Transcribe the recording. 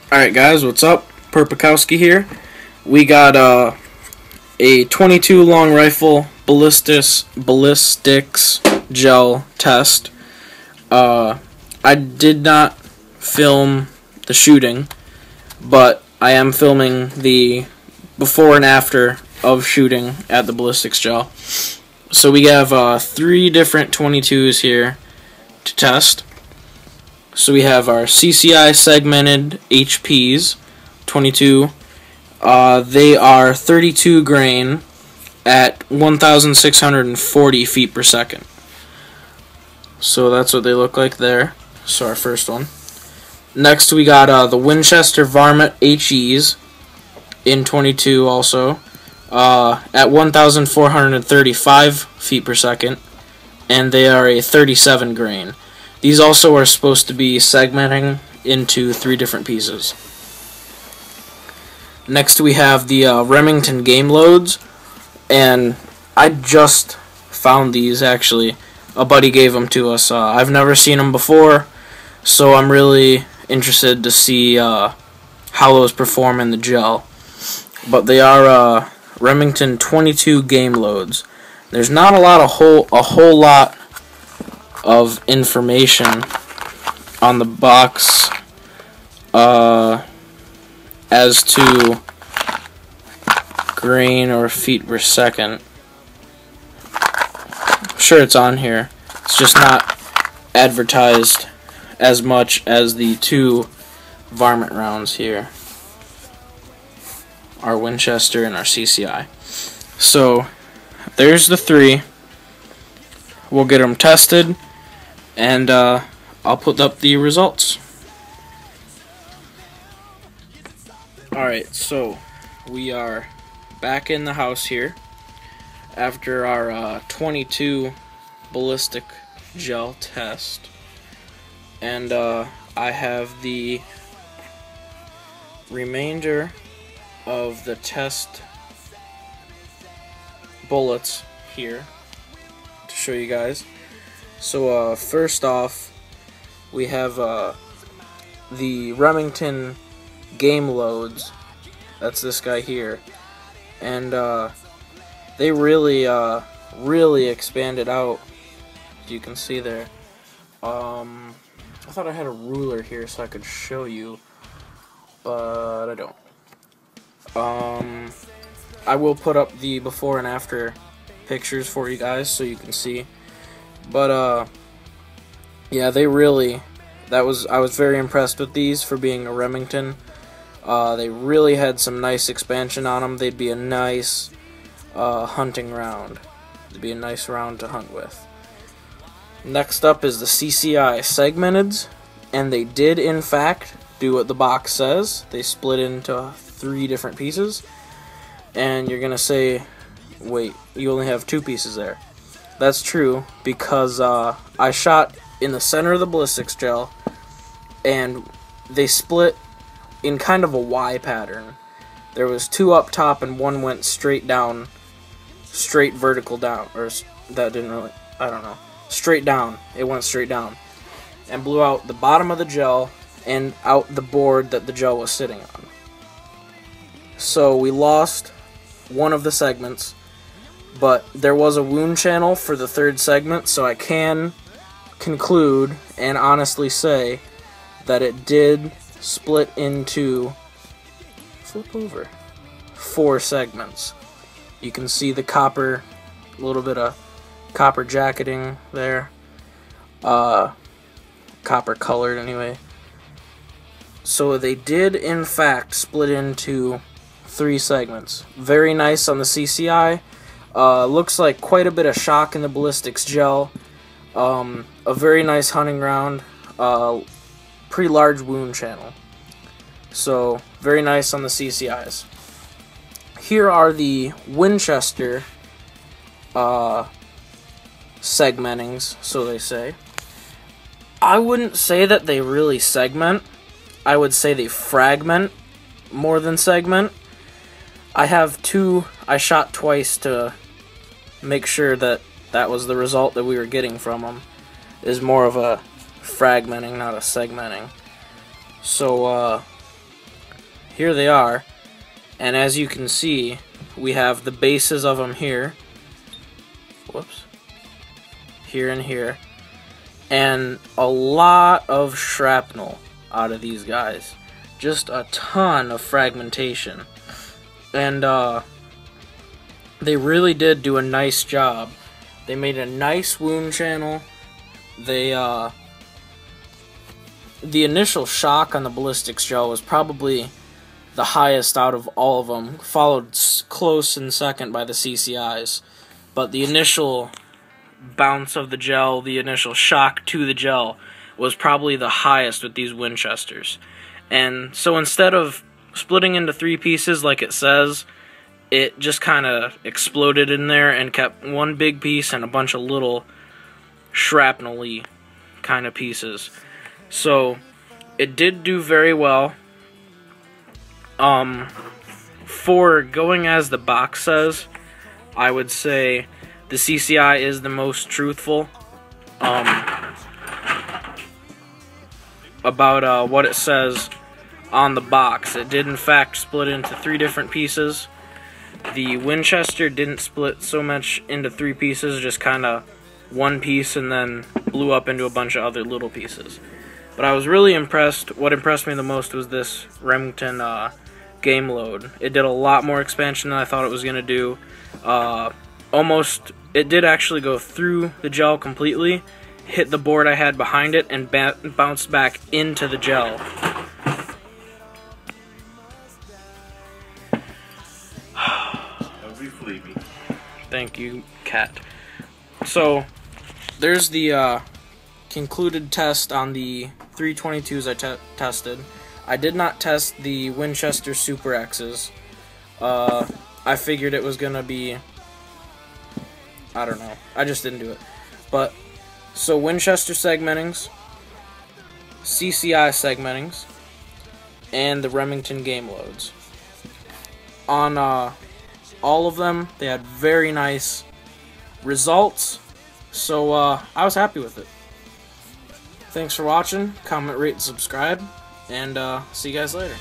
Alright guys, what's up? Perpikowski here. We got a 22 long rifle ballistics gel test. I did not film the shooting, but I am filming the before and after of shooting at the ballistics gel. So we have 3 different 22s here to test. So we have our CCI segmented HPs, 22. They are 32 grain at 1,640 feet per second. So that's what they look like there. So our first one. Next we got the Winchester varmit HEs in 22 also at 1,435 feet per second, and they are a 37 grain. These also are supposed to be segmenting into 3 different pieces. Next we have the Remington game loads, and I just found these actually. A buddy gave them to us. I've never seen them before, so I'm really interested to see how those perform in the gel. But they are Remington 22 game loads. There's not a whole lot of information on the box as to grain or feet per second. I'm sure it's on here. It's just not advertised as much as the 2 varmint rounds here. Our Winchester and our CCI. So there's the 3. We'll get them tested, and I'll put up the results. Alright, so we are back in the house here after our 22 ballistic gel test, and I have the remainder of the test bullets here to show you guys. So first off, we have the Remington game loads. That's this guy here, and they really expanded out, as you can see there. I thought I had a ruler here so I could show you, but I don't. I will put up the before and after pictures for you guys so you can see. But yeah, I was very impressed with these for being a Remington. They really had some nice expansion on them. They'd be a nice hunting round. They'd be a nice round to hunt with. Next up is the CCI segmenteds, and they did in fact do what the box says. They split into 3 different pieces, and you're gonna say, wait, you only have 2 pieces there. That's true, because I shot in the center of the ballistics gel, and they split in kind of a Y pattern. There was 2 up top, and 1 went straight down, straight vertical down, or that didn't really, I don't know, straight down. It went straight down, and blew out the bottom of the gel and out the board that the gel was sitting on. So we lost one of the segments, but there was a wound channel for the 3rd segment, so I can conclude and honestly say that it did split into, flip over, 4 segments. You can see the copper, a little bit of copper jacketing there, copper colored anyway. So they did in fact split into 3 segments. Very nice on the CCI. Looks like quite a bit of shock in the ballistics gel. A very nice hunting round. Pretty large wound channel. So very nice on the CCIs. Here are the Winchester segmentings, so they say. I wouldn't say that they really segment. I would say they fragment more than segment. I have 2, I shot twice to make sure that that was the result that we were getting from them. Is more of a fragmenting, not a segmenting. So here they are, and as you can see, we have the bases of them here. Whoops. Here and here. And a lot of shrapnel out of these guys. Just a ton of fragmentation. And they really did do a nice job. They made a nice wound channel. They the initial shock on the ballistics gel was probably the highest out of all of them, followed close in second by the CCIs. But the initial bounce of the gel, the initial shock to the gel, was probably the highest with these Winchesters. And so instead of splitting into 3 pieces like it says, it just kind of exploded in there and kept one big piece and a bunch of little shrapnel-y kind of pieces. So it did do very well. For going as the box says, I would say the CCI is the most truthful about what it says on the box. It did in fact split into 3 different pieces. The Winchester didn't split so much into 3 pieces, just kind of one piece and then blew up into a bunch of other little pieces. But I was really impressed. What impressed me the most was this Remington game load. It did a lot more expansion than I thought it was going to do. It did actually go through the gel completely, hit the board I had behind it, and bounced back into the gel. Thank you, cat. So, there's the concluded test on the 322s I tested. I did not test the Winchester Super X's. I figured it was gonna be, I don't know. I just didn't do it. But, so Winchester segmentings, CCI segmentings, and the Remington game loads. On all of them, they had very nice results, so I was happy with it. Thanks for watching. Comment, rate, and subscribe, and see you guys later.